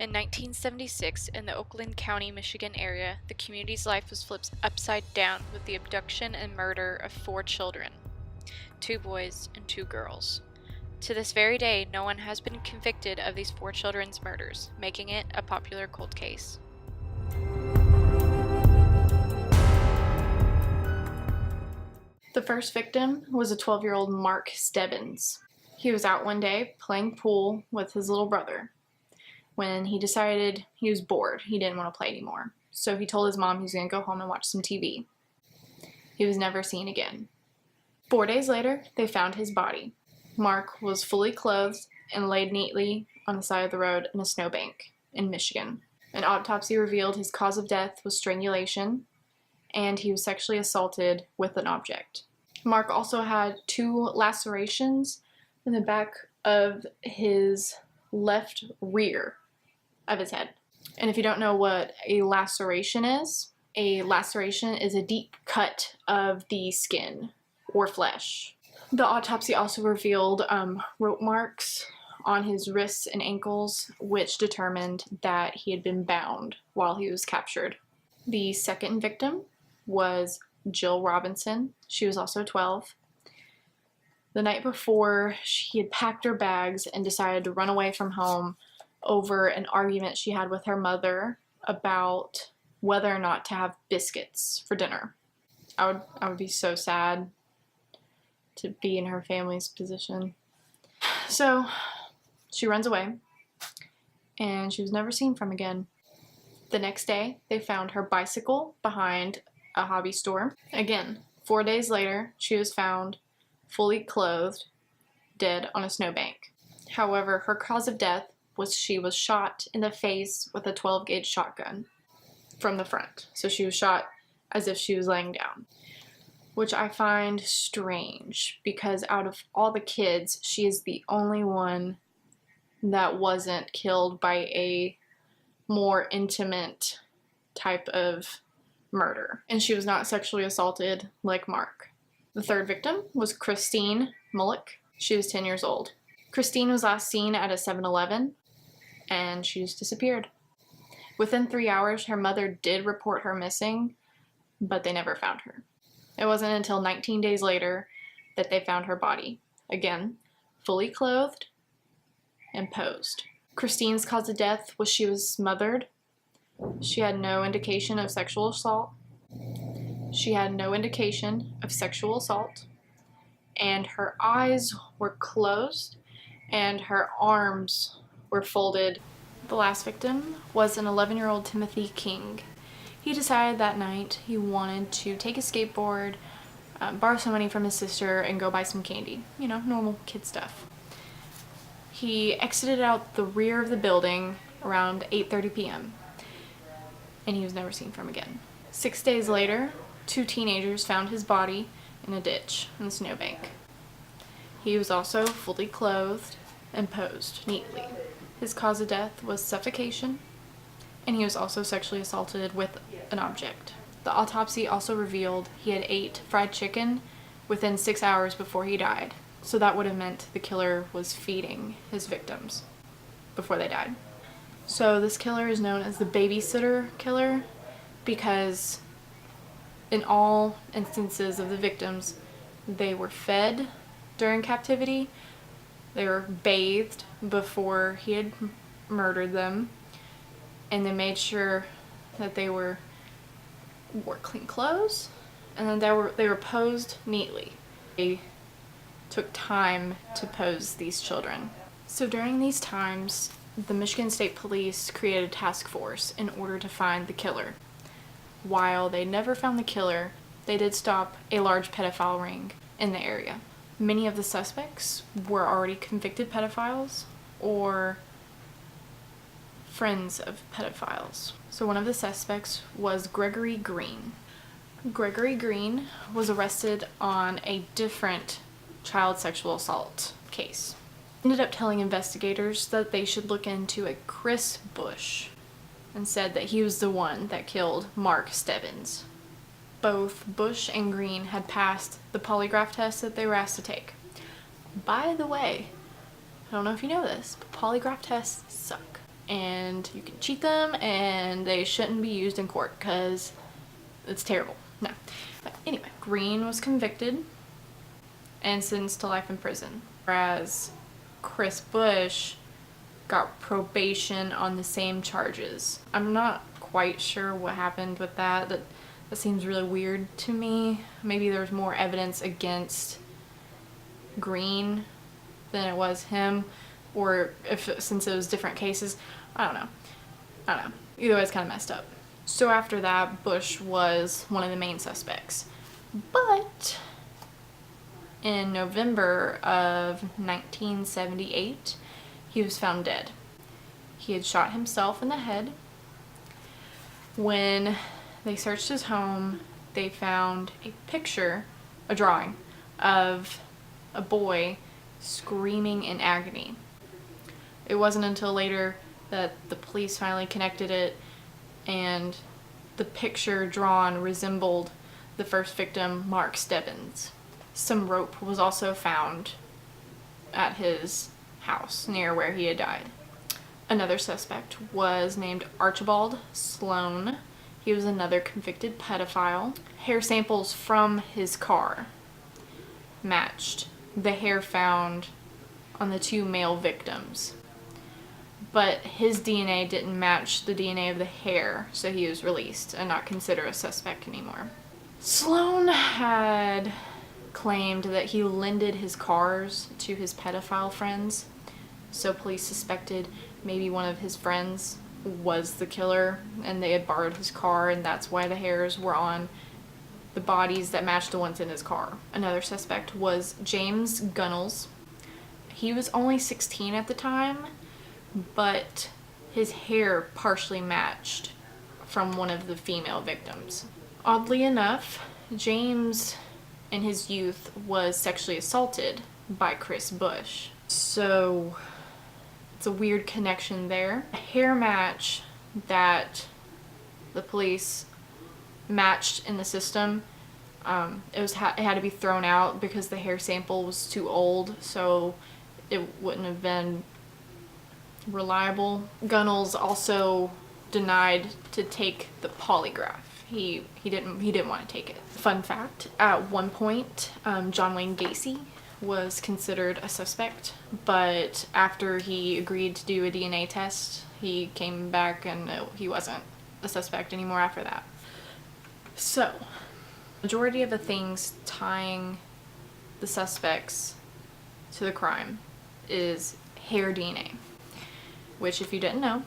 In 1976, in the Oakland County, Michigan area, the community's life was flipped upside down with the abduction and murder of 4 children, 2 boys and 2 girls. To this very day, no one has been convicted of these 4 children's murders, making it a popular cold case. The first victim was a 12-year-old Mark Stebbins. He was out one day playing pool with his little brother when he decided he was bored. He didn't want to play anymore. So he told his mom he was going to go home and watch some TV. He was never seen again. 4 days later, they found his body. Mark was fully clothed and laid neatly on the side of the road in a snowbank in Michigan. An autopsy revealed his cause of death was strangulation, and he was sexually assaulted with an object. Mark also had 2 lacerations in the back of his left rear of his head. And if you don't know what a laceration is a deep cut of the skin or flesh. The autopsy also revealed rope marks on his wrists and ankles, which determined that he had been bound while he was captured. The second victim was Jill Robinson. She was also 12. The night before, she had packed her bags and decided to run away from home over an argument she had with her mother about whether or not to have biscuits for dinner. I would be so sad to be in her family's position. So she runs away, and she was never seen from again. The next day, they found her bicycle behind a hobby store. Again, 4 days later, she was found fully clothed, dead on a snowbank. However, her cause of death was she was shot in the face with a 12-gauge shotgun from the front. So she was shot as if she was laying down, which I find strange because out of all the kids, she is the only one that wasn't killed by a more intimate type of murder. And she was not sexually assaulted like Mark. The third victim was Christine Mullick. She was 10 years old. Christine was last seen at a 7-Eleven, and she just disappeared. Within 3 hours, her mother did report her missing, but they never found her. It wasn't until 19 days later that they found her body. Again, fully clothed and posed. Christine's cause of death was she was smothered. She had no indication of sexual assault. And her eyes were closed and her arms were folded. The last victim was an 11-year-old Timothy King. He decided that night he wanted to take a skateboard, borrow some money from his sister, and go buy some candy. You know, normal kid stuff. He exited out the rear of the building around 8:30 p.m. and he was never seen from again. 6 days later, 2 teenagers found his body in a ditch in the snowbank. He was also fully clothed and posed neatly. His cause of death was suffocation, and he was also sexually assaulted with an object. The autopsy also revealed he had ate fried chicken within 6 hours before he died, so that would have meant the killer was feeding his victims before they died. So this killer is known as the Babysitter killer because in all instances of the victims, they were fed during captivity, they were bathed before he had murdered them, and they made sure that they wore clean clothes, and then they were posed neatly. They took time to pose these children. So during these times, the Michigan State Police created a task force in order to find the killer. While they never found the killer, they did stop a large pedophile ring in the area. Many of the suspects were already convicted pedophiles or friends of pedophiles. So one of the suspects was Gregory Green. Gregory Green was arrested on a different child sexual assault case. He ended up telling investigators that they should look into a Chris Bush and said that he was the one that killed Mark Stebbins. Both Bush and Green had passed the polygraph test that they were asked to take. By the way, I don't know if you know this, but polygraph tests suck. and you can cheat them, and they shouldn't be used in court because it's terrible. No. But anyway, Green was convicted and sentenced to life in prison, whereas Chris Bush got probation on the same charges. I'm not quite sure what happened with that. That seems really weird to me. Maybe there's more evidence against Green than it was him, or since it was different cases. I don't know. Either way, it's kind of messed up. So after that, Bush was one of the main suspects. But in November of 1978, he was found dead. He had shot himself in the head. When they searched his home, they found a drawing of a boy screaming in agony. It wasn't until later that the police finally connected it, and the picture drawn resembled the first victim, Mark Stebbins. Some rope was also found at his house near where he had died. Another suspect was named Archibald Sloan. He was another convicted pedophile. Hair samples from his car matched the hair found on the two male victims, but his DNA didn't match the DNA of the hair, so he was released and not considered a suspect anymore. Sloan had claimed that he lended his cars to his pedophile friends, so police suspected maybe one of his friends was the killer and they had borrowed his car, and that's why the hairs were on the bodies that matched the ones in his car. Another suspect was James Gunnels. He was only 16 at the time, but his hair partially matched from one of the female victims. Oddly enough, James in his youth was sexually assaulted by Chris Bush. So it's a weird connection there. A hair match that the police matched in the system, it had to be thrown out because the hair sample was too old, so it wouldn't have been reliable. Gunnels also denied to take the polygraph. He didn't want to take it. Fun fact, at one point, John Wayne Gacy was considered a suspect, but after he agreed to do a DNA test, he came back and he wasn't a suspect anymore after that. So, majority of the things tying the suspects to the crime is hair DNA, which, if you didn't know,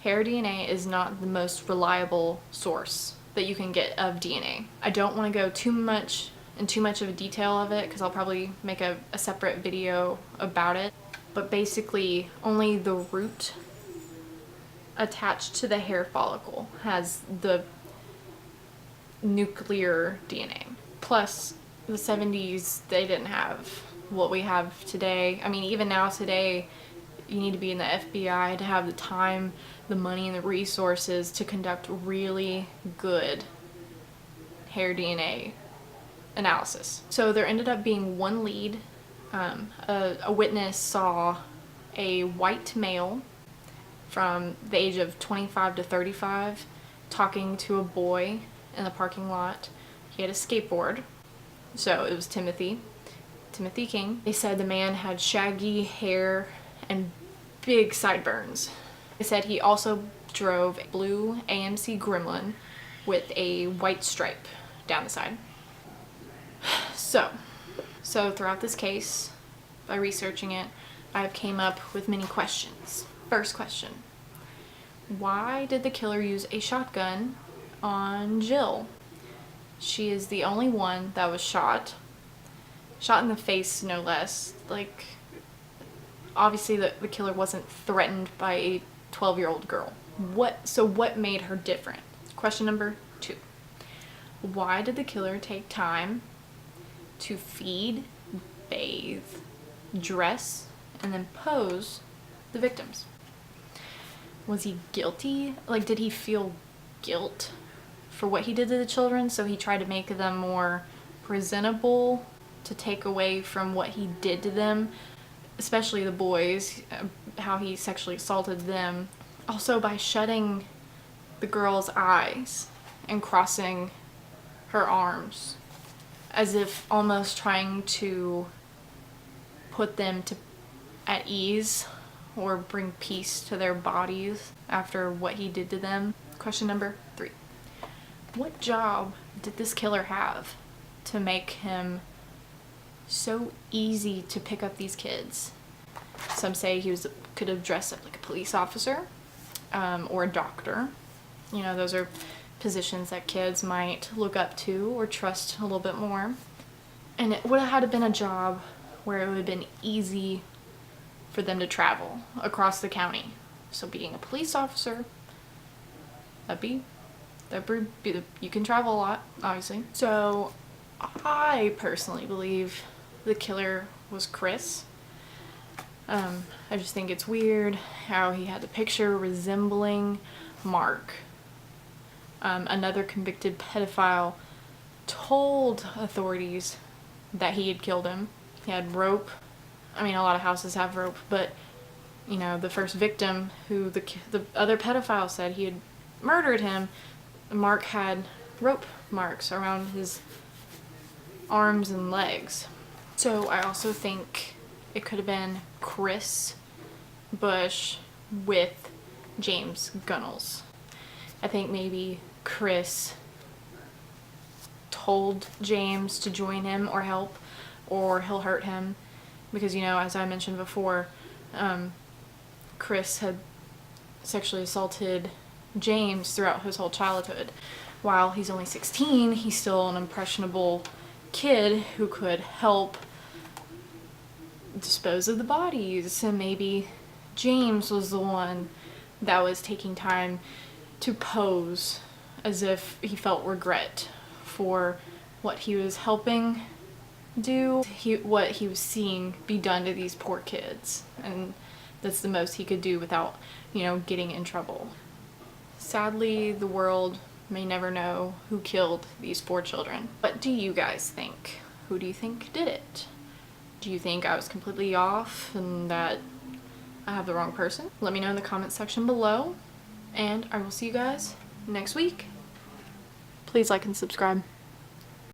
hair DNA is not the most reliable source that you can get of DNA. I don't want to go too much of a detail of it because I'll probably make a separate video about it, but basically only the root attached to the hair follicle has the nuclear DNA. Plus, the 70s, they didn't have what we have today. I mean, even now today, you need to be in the FBI to have the time, the money, and the resources to conduct really good hair DNA analysis. So there ended up being one lead. A witness saw a white male from the age of 25 to 35 talking to a boy in the parking lot. He had a skateboard, so it was Timothy King. They said the man had shaggy hair and big sideburns. They said he also drove a blue AMC Gremlin with a white stripe down the side. So throughout this case, by researching it, I've came up with many questions. First question: why did the killer use a shotgun on Jill? She is the only one that was shot in the face, no less. Like, obviously the killer wasn't threatened by a 12-year-old girl. What made her different? Question number 2. Why did the killer take time to feed, bathe, dress, and then pose the victims? Was he guilty? Like, did he feel guilt for what he did to the children, so he tried to make them more presentable to take away from what he did to them, especially the boys, how he sexually assaulted them? Also, by shutting the girl's eyes and crossing her arms, as if almost trying to put them at ease or bring peace to their bodies after what he did to them. Question number 3. What job did this killer have to make him so easy to pick up these kids? Some say he could have dressed up like a police officer, or a doctor. You know, those are positions that kids might look up to or trust a little bit more. And it would have had to been a job where it would have been easy for them to travel across the county. So being a police officer, you can travel a lot, obviously. So I personally believe the killer was Chris. I just think it's weird how he had the picture resembling Mark. Another convicted pedophile told authorities that he had killed him. He had rope. I mean, a lot of houses have rope, but you know, the first victim, who the other pedophile said he had murdered him, Mark had rope marks around his arms and legs. So I also think it could have been Chris Bush with James Gunnels. I think maybe Chris told James to join him or help, or he'll hurt him, because, you know, as I mentioned before, Chris had sexually assaulted James throughout his whole childhood. While he's only 16, he's still an impressionable kid who could help dispose of the bodies, and maybe James was the one that was taking time to pose as if he felt regret for what he was helping do, what he was seeing be done to these poor kids, and that's the most he could do without, you know, getting in trouble. Sadly, the world may never know who killed these 4 children. What do you guys think? Who do you think did it? Do you think I was completely off and that I have the wrong person? Let me know in the comments section below, and I will see you guys next week. Please like and subscribe.